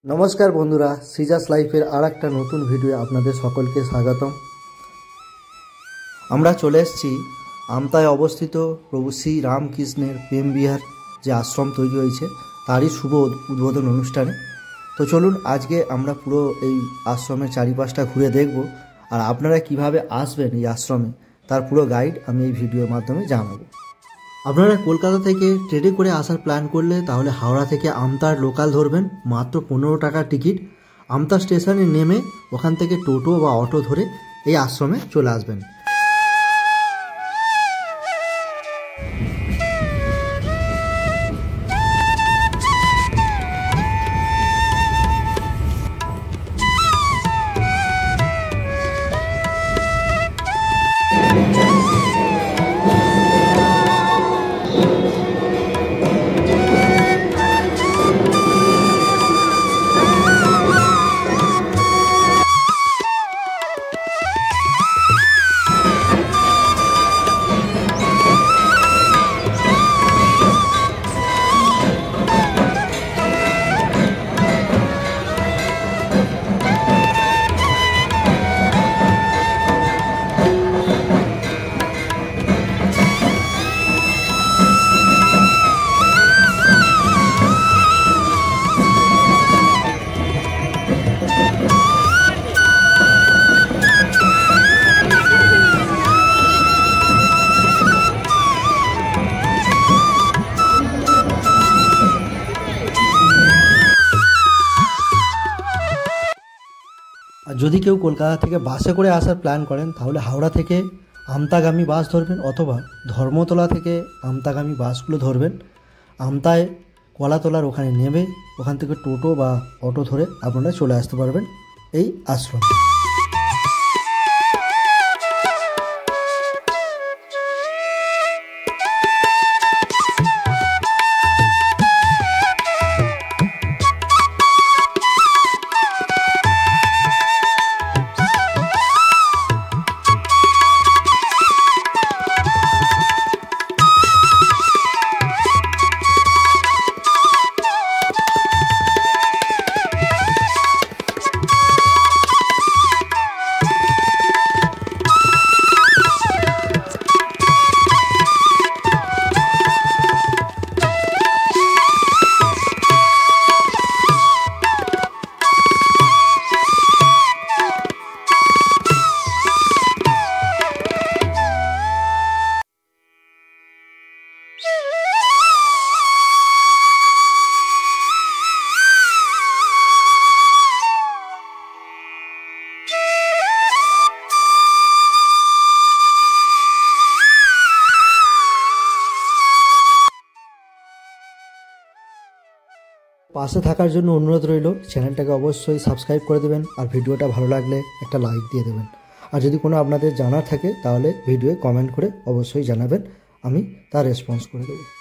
नमस्कार बंधुरा सिजास लाइफेर आरेकटा नतून भिडियो आपनादेर सकलके स्वागतम। आमरा चले एसेछि आमताय अवस्थित प्रभु श्री रामकृष्णेर प्रेम बिहार जे आश्रम तैरि हयेछे तारই शुभ उद्बोधन अनुष्ठाने। तो चलुन आज के आमरा पुरो এই आश्रमेर चारिपाशटा घुरे देखब और आपनारा किभाबे आसबेन এই आश्रमे तार पुरो गाइड आमि এই ভিডিওর माध्यमे জানাবো। আপনারা কলকাতা থেকে ট্রেনে করে আসার প্ল্যান করলে তাহলে হাওড়া থেকে আমতার লোকাল ধরবেন, মাত্র 15 টাকা টিকিট। আমতা স্টেশনে নেমে ওখান থেকে টোটো বা অটো ধরে এই আশ্রমে চলে আসবেন। যদি কেউ কলকাতা থেকে বাসে করে আসার প্ল্যান করেন তাহলে হাওড়া থেকে আমতাগামী বাস ধরবেন অথবা ধর্মতলা থেকে আমতাগামী বাসগুলো ধরবেন। আমতায় কলাতলার ওখানে নেমে ওখান থেকে টোটো বা অটো ধরে আপনারা চলে আসতে পারবেন এই আশ্রমে। পাশে থাকার জন্য অনুরোধ রইল, চ্যানেলটাকে অবশ্যই সাবস্ক্রাইব করে দেবেন আর ভিডিওটা ভালো লাগলে একটা লাইক দিয়ে দেবেন। আর যদি কোনো আপনাদের জানার থাকে তাহলে ভিডিওয়ে কমেন্ট করে অবশ্যই জানাবেন, আমি তার রেসপন্স করে দেবো।